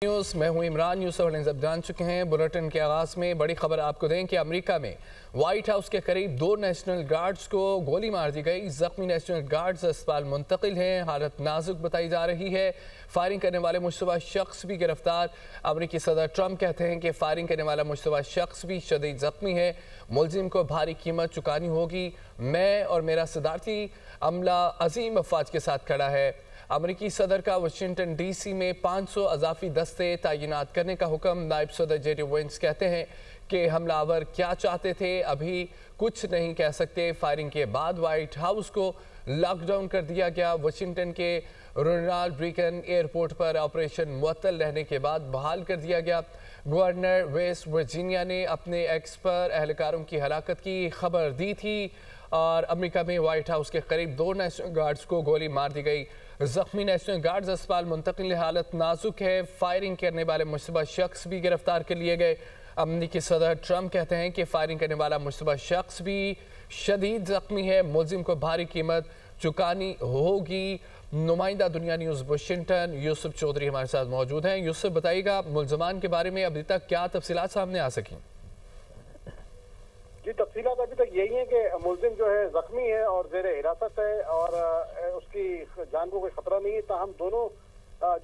News मैं हूं Imran. News सब जान चुके हैं। बुलेटिन के आगाज में बड़ी खबर आपको दें कि अमेरिका में व्हाइट हाउस के करीब 2 नेशनल गार्ड्स को गोली मार दी गई। जख्मी नेशनल गार्ड्स अस्पताल मुंतकिल हैं। हालत नाजुक बताई जा रही है। फायरिंग करने वाले मुश्तबा शख्स भी गिरफ्तार। अमेरिकी सदर ट्रंप कहते हैं कि फायरिंग करने वाला मुश्तबा शख्स भी शदीद जख्मी है। मुलजिम को भारी कीमत चुकानी होगी। मैं और मेरा सदारती अमला अजीम अफवाज के साथ खड़ा है। अमरीकी सदर का वाशिंगटन डीसी में 500 अजाफी दस्ते तैनात करने का हुक्म। नायब सदर जेडी वेंस कहते हैं कि हमलावर क्या चाहते थे अभी कुछ नहीं कह सकते। फायरिंग के बाद व्हाइट हाउस को लॉकडाउन कर दिया गया। वाशिंगटन के रोनाल्ड रीगन एयरपोर्ट पर ऑपरेशन मुअत्तल रहने के बाद बहाल कर दिया गया। गवर्नर वेस्ट वर्जीनिया ने अपने एक्स पर एहलकारों की हलाकत की खबर दी थी और अमेरिका में व्हाइट हाउस के करीब 2 नेशनल गार्ड्स को गोली मार दी गई। जख्मी नेशनल गार्ड्स अस्पताल मुंतकिल, हालत नाजुक है। फायरिंग करने वाले मुश्तबा शख्स भी गिरफ्तार कर लिए गए। अमेरिकी सदर ट्रंप कहते हैं कि फायरिंग करने वाला मुश्तबा शख्स भी शदीद जख्मी है। मुलजिम को भारी कीमत चुकानी होगी। नुमाइंदा दुनिया न्यूज़ वाशिंगटन यूसुफ चौधरी हमारे साथ मौजूद हैं। यूसुफ, बताइएगा मुलजमान के बारे में अभी तक क्या तफसीलात सामने आ सकी? जी, तफसीलात अभी तक यही है कि मुलजिम जो है जख्मी है और जेर हिरासत है और उसकी जान को कोई खतरा नहीं है। ताहम दोनों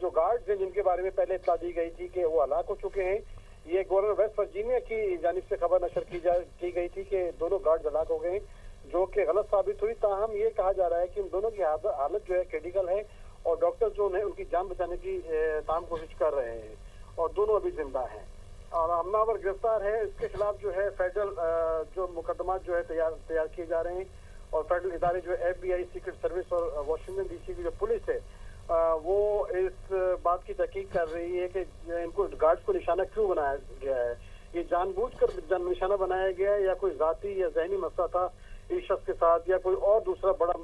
जो गार्ड्स हैं जिनके बारे में पहले इत्तला दी गई थी कि वो हलाक हो चुके हैं, ये गवर्नर वेस्ट वर्जीनिया की जानिब से खबर नशर की गई थी कि दोनों गार्ड्स हलाक हो गए, जो कि गलत साबित हुई। ताहम ये कहा जा रहा है कि उन दोनों की हालत जो है क्रिटिकल है और डॉक्टर जो है उनकी जान बचाने की तमाम कोशिश कर रहे हैं और दोनों अभी जिंदा हैं और हमलावर गिरफ्तार है। इसके खिलाफ जो है फेडरल जो मुकदमा जो है तैयार किए जा रहे हैं और फेडरल इदारे जो FBI, सीक्रेट सर्विस और वाशिंगटन डीसी की जो पुलिस है वो इस बात की तहकीक कर रही है कि इनको गार्ड्स को निशाना क्यों बनाया गया है। ये जानबूझकर निशाना बनाया गया है या कोई जाती या जहनी मसला था इस शख्स के साथ या कोई और दूसरा बड़ा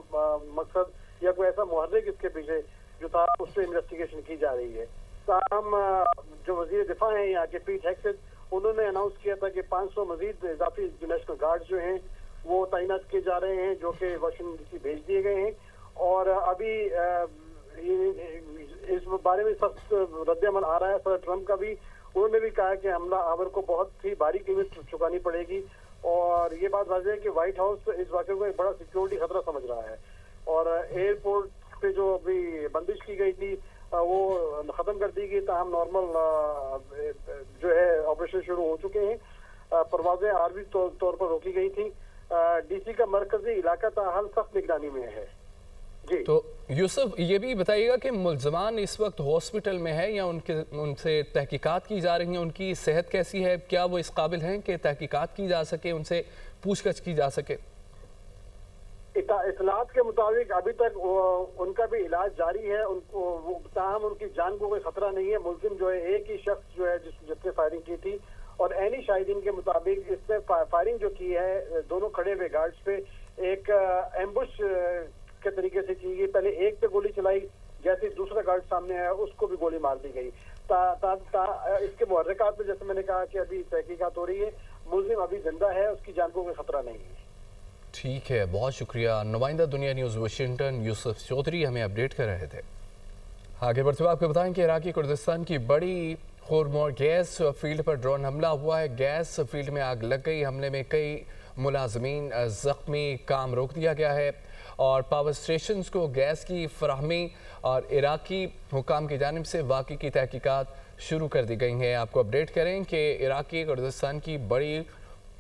मकसद या कोई ऐसा मुहर्रिक इसके पीछे जो था, उस पर इन्वेस्टिगेशन की जा रही है। हम जो वजीर दिफा हैं यहाँ के पीट हेक्सेट, उन्होंने अनाउंस किया था कि 500 मजीद इजाफी नेशनल गार्ड जो हैं वो तैनात किए जा रहे हैं, जो कि वाशिंगटन डीसी भेज दिए गए हैं और अभी इस बारे में सख्त रद्द-ए-अमल आ रहा है। सदर ट्रंप का भी, उन्होंने भी कहा कि हमला आवर को बहुत ही भारी कीमत चुकानी पड़ेगी और ये बात वाज़ेह है कि व्हाइट हाउस इस वाक़े को एक बड़ा सिक्योरिटी खतरा समझ रहा है और एयरपोर्ट पे जो अभी बंदिश की गई थी वो खत्म कर दी गई। ताहम नॉर्मल जो है ऑपरेशन शुरू हो चुके हैं। परवाजें आर्मी तौर पर रोकी गई थी। डीसी का मरकजी इलाका ताहाल सख्त निगरानी में है। जी तो यूसुफ, ये भी बताइएगा कि मुलजमान इस वक्त हॉस्पिटल में है या उनसे तहकीकात की जा रही है? उनकी सेहत कैसी है? क्या वो इस काबिल हैं कि तहकीकात की जा सके, उनसे पूछताछ की जा सके? इतलात के मुताबिक अभी तक उनका भी इलाज जारी है। उनको ताहम उनकी जान को कोई खतरा नहीं है। मुलजिम जो है एक ही शख्स जो है जिसने फायरिंग की थी और एनी शाहिदीन के मुताबिक इसने फायरिंग जो की है दोनों खड़े हुए गार्ड्स पे एक एम्बुश के तरीके से की गई। पहले एक पे गोली चलाई, जैसे दूसरा गार्ड सामने आया उसको भी गोली मार दी गई। इसके मुहर्रिकात में जैसे मैंने कहा कि अभी तहकीकात हो रही है। मुलजिम अभी जिंदा है, उसकी जान को कोई खतरा नहीं है। ठीक है, बहुत शुक्रिया। नुमाइंदा दुनिया न्यूज़ वाशिंगटन यूसुफ चौधरी हमें अपडेट कर रहे थे। आगे बढ़ते हुए आपको बताएं कि इराकी कुर्दिस्तान की बड़ी खुरमोर गैस फील्ड पर ड्रोन हमला हुआ है। गैस फील्ड में आग लग गई। हमले में कई मुलाजमीन जख्मी, काम रोक दिया गया है और पावर स्टेशन को गैस की फराहमी और इराकी हुकाम की जानिब से वाक़ई की तहकीकात शुरू कर दी गई हैं। आपको अपडेट करें कि इराकी कुर्दिस्तान की बड़ी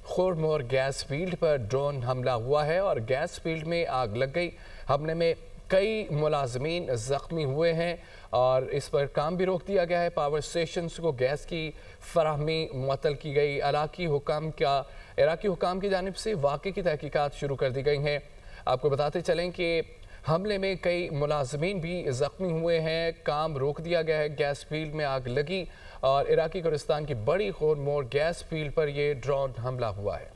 खुरमोर गैस फील्ड पर ड्रोन हमला हुआ है और गैस फील्ड में आग लग गई। हमले में कई मुलाजमीन जख्मी हुए हैं और इस पर काम भी रोक दिया गया है। पावर स्टेशन को गैस की फराहमी मुअत्तल की गई। इराकी हुकाम की जानिब से वाक़ई की तहकीकात शुरू कर दी गई हैं। आपको बताते चलें कि हमले में कई मुलाजमीन भी जख्मी हुए हैं। काम रोक दिया गया है। गैस फील्ड में आग लगी और इराकी कुर्दिस्तान की बड़ी खुरमोर गैस फील्ड पर यह ड्रोन हमला हुआ है।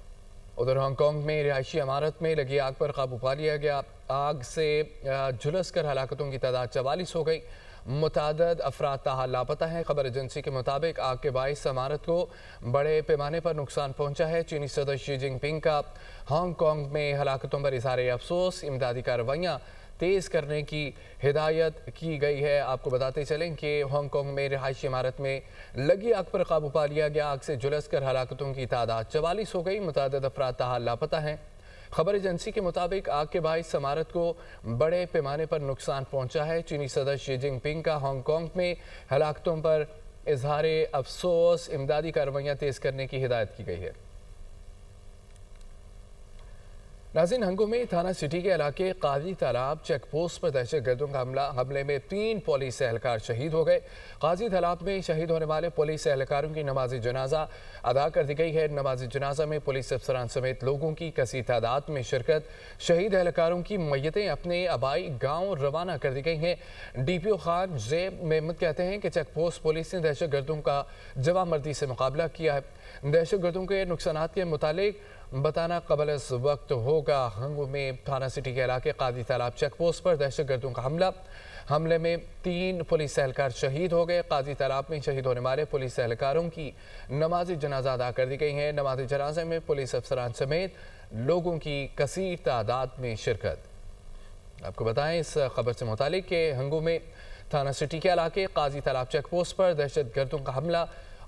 उधर हांगकांग में रिहायशी इमारत में लगी आग पर काबू पा लिया गया। आग से झुलस कर हलाकतों की तादाद 44 हो गई। मुतादद अफराद ताहाल लापता हैं। खबर एजेंसी के मुताबिक आग के बाइस इमारत को बड़े पैमाने पर नुकसान पहुंचा है। चीनी सदर शी जिनपिंग का हांगकांग में हलाकतों पर इज़हार अफसोस। इमदादी कार्रवाइयाँ तेज़ करने की हिदायत की गई है। आपको बताते चलें कि हांग कांग में रिहायशी इमारत में लगी आग पर काबू पा लिया गया। आग से झुलस कर हलाकतों की तादाद 44 हो गई। मुतअद्दिद अफराद ताहाल लापता हैं। खबर एजेंसी के मुताबिक आग के बाइस इमारत को बड़े पैमाने पर नुकसान पहुंचा है। चीनी सदर शी जिनपिंग का हांग कांग में हलाकतों पर इजहार अफसोस, इमदादी कार्रवाइयाँ तेज़ करने की हिदायत की गई है। नाज़रीन, हंगू में थाना सिटी के इलाके काजी तालाब चेक पोस्ट पर दहशतगर्दों का हमले में 3 पुलिस एहलकार शहीद हो गए। काजी तालाब में शहीद होने वाले पुलिस एहलकारों की नमाज जनाजा अदा कर दी गई है। नमाज जनाजा में पुलिस अफसरान समेत लोगों की कसी तादाद में शिरकत। शहीद एहलकारों की मैयतें अपने आबाई गाँव रवाना कर दी गई हैं। DPO खान ज़ेब महमूद कहते हैं कि चेक पोस्ट पुलिस ने दहशतगर्दों का जवाबमर्दी से मुकाबला किया है। दहशतगर्दों के नुकसानात के मुतालिक बताना कबल इस वक्त होगा। हंगू में थाना सिटी के इलाके कादी तालाब चेक पोस्ट पर दहशतगर्दों का हमले में 3 पुलिस एहलकार शहीद हो गए। कादी तालाब में शहीद होने वाले पुलिस एहलकारों की नमाज जनाजा अदा कर दी गई है। नमाज जनाजे में पुलिस अफसरान समेत लोगों की कसीर तादाद में शिरकत। आपको बताएं इस खबर से मुतालिक कि हंगू में थाना सिटी के इलाके काजी तालाब चेक पोस्ट पर दहशतगर्दों का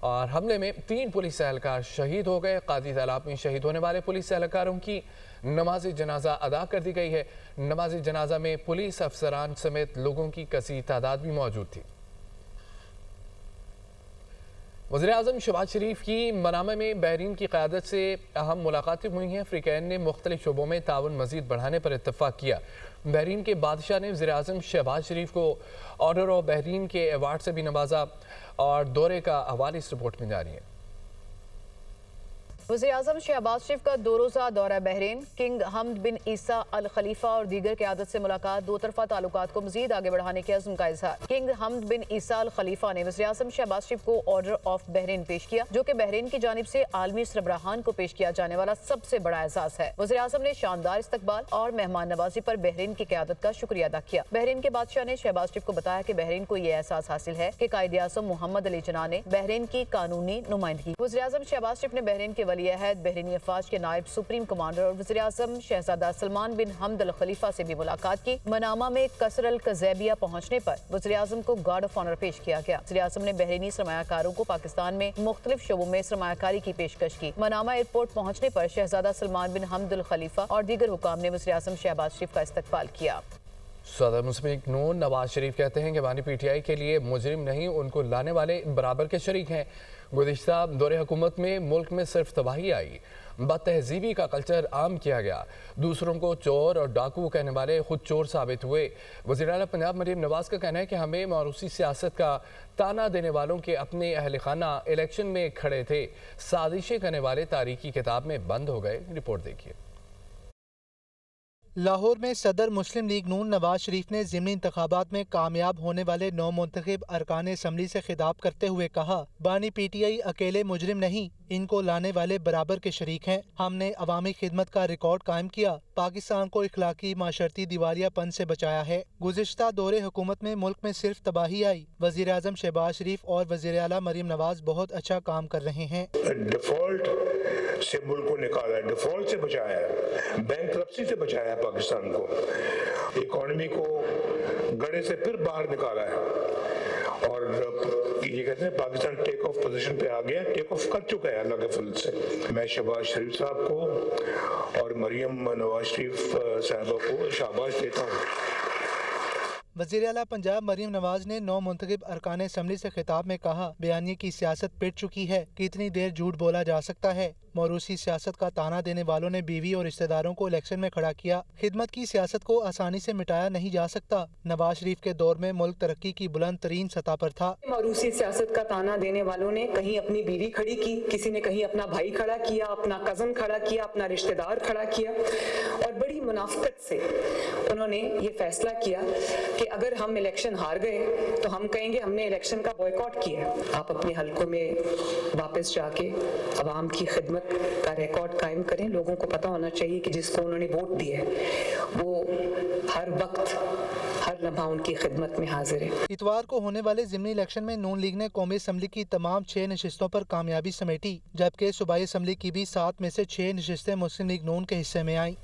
हमले में 3 पुलिस एहलकार शहीद हो गए। कादी तालाब में शहीद होने वाले पुलिस एहलकारों की नमाज जनाजा अदा कर दी गई है। नमाज जनाजा में पुलिस अफसरान समेत लोगों की कसीर तादाद भी मौजूद थी। वज़ीर-ए-आज़म शहबाज शरीफ की मनामा में बहरीन की क़यादत से अहम मुलाकातें हुई हैं। अफ्रीकैन ने मुख्तलिफ शोबों में ताउन मज़ीद बढ़ाने पर इत्तफ़ाक़ किया। बहरीन के बादशाह ने वज़ीर-ए-आज़म शहबाज शरीफ को ऑर्डर ऑफ बहरीन के अवार्ड से भी नवाजा और दौरे का हवाला इस रिपोर्ट में जारी है। वज़ीर-ए-आज़म शहबाज शरीफ का 2 रोज़ा दौरा बहरीन, किंग हमद बिन ईसा अल खलीफा और दीगर क़यादत से मुलाकात, 2 तरफ़ा ताल्लुकात को मज़ीद आगे बढ़ाने के अज़्म का इज़हार। किंग हमद बिन ईसा अल खलीफा ने वज़ीर-ए-आज़म शहबाज शरीफ को ऑर्डर ऑफ बहरीन पेश किया, जो कि बहरीन की जानिब से आलमी सरबराहान को पेश किया जाने वाला सबसे बड़ा एजाज़ है। वज़ीर-ए-आज़म ने शानदार इस्तकबाल और मेहमान नवाजी पर बहरीन की क़यादत का शुक्रिया अदा किया। बहरीन के बादशाह ने शहबाज शरीफ को बताया कि बहरीन को यह एहसास हासिल है कि कायद-ए-आज़म मोहम्मद अली जिन्ना ने बहरीन की कानूनी नुमाइंदगी। वज़ीर-ए-आज़म शहबाज शरीफ ने बहरीन के वली-ए-अहद, बहरीनी अफवाज के नायब सुप्रीम कमांडर और वज़ीर-ए-आज़म शहजादा सलमान बिन हमद अल खलीफा से भी मुलाकात की। मनामा में कसर अल कज़ैबिया पहुंचने पर वज़ीर-ए-आज़म को गार्ड ऑफ ऑनर पेश किया गया। वज़ीर-ए-आज़म ने बहरीनी सरमायाकारों को पाकिस्तान में मुख्तलिफ शोबों में सरमायाकारी की पेशकश की। मनामा एयरपोर्ट पहुंचने पर शहजादा सलमान बिन हमद अल खलीफा और दीगर हुकाम ने वज़ीर-ए-आज़म शहबाज शरीफ का इस्तकबाल किया। सदर मुस्लिम नून नवाज शरीफ कहते हैं कि बानी PTI के लिए मुजरिम नहीं, उनको लाने वाले बराबर के शरीक हैं। गुज़िश्ता दौरे हुकूमत में मुल्क में सिर्फ तबाही आई, बदतहजीबी का कल्चर आम किया गया, दूसरों को चोर और डाकू कहने वाले खुद चोर साबित हुए। वज़ीर आला पंजाब मरीम नवाज का कहना है कि हमें मौरूसी सियासत का ताना देने वालों के अपने अहल खाना इलेक्शन में खड़े थे, साजिशें करने वाले तारीखी किताब में बंद हो गए। रिपोर्ट देखिए। लाहौर में सदर मुस्लिम लीग नून नवाज शरीफ ने ज़िमनी इंतखाबात में कामयाब होने वाले नौ मुंतखब अरकान असम्बली से खिताब करते हुए कहा, बानी PTI अकेले मुजरिम नहीं, इनको लाने वाले बराबर के शरीक हैं। हमने अवामी खिदमत का रिकॉर्ड कायम किया, पाकिस्तान को इखलाकी माशरती दिवालियापन से बचाया है। गुज़िश्ता दौरे हुकूमत में मुल्क में सिर्फ तबाही आई, वज़ीर आज़म शहबाज शरीफ और वज़ीर आला मरीम नवाज बहुत अच्छा काम कर रहे हैं। डिफॉल्ट से मुल्क को निकाला है, डिफॉल्ट से बचाया है, बैंकरप्सी से बचाया है पाकिस्तान को, इकोनॉमी को गड़े से फिर बाहर निकाला है और ये कहते हैं पाकिस्तान टेक ऑफ पोजीशन पे आ गया, टेक ऑफ कर चुका है अल्लाह के फजल से। मैं शहबाज शरीफ साहब को और मरियम नवाज शरीफ साहबा को शाबाश देता हूँ। वज़ीर आला पंजाब मरीम नवाज ने 9 मुंतखब अरकान असम्बली से खिताब में कहा, बयानी की सियासत पिट चुकी है, कितनी देर झूठ बोला जा सकता है। मौरूसी सियासत का ताना देने वालों ने बीवी और रिश्तेदारों को इलेक्शन में खड़ा किया। खिदमत की सियासत को आसानी से मिटाया नहीं जा सकता। नवाज शरीफ के दौर में मुल्क तरक्की की बुलंद तरीन सतह पर था। मौरूसी सियासत का ताना देने वालों ने कहीं अपनी बीवी खड़ी की, किसी ने कहीं अपना भाई खड़ा किया, अपना कजन खड़ा किया, अपना रिश्तेदार खड़ा किया और बड़ी मुनाफिकत से उन्होंने ये फैसला किया कि अगर हम इलेक्शन हार गए तो हम कहेंगे हमने इलेक्शन का बॉयकॉट किया। आप अपने हलकों में वापस जाके अवाम की खिदमत का रिकॉर्ड कायम करें। लोगों को पता होना चाहिए कि जिसको उन्होंने वोट दिया है वो हर वक्त हर लम्हा उनकी खिदमत में हाजिर है। इतवार को होने वाले ज़िमनी इलेक्शन में नून लीग ने कौमी असम्बली की तमाम 6 नशिस्तों पर कामयाबी समेटी, जबकि सूबाई असम्बली की भी 7 में से 6 नशिस्तें मुस्लिम लीग नून के हिस्से में आईं।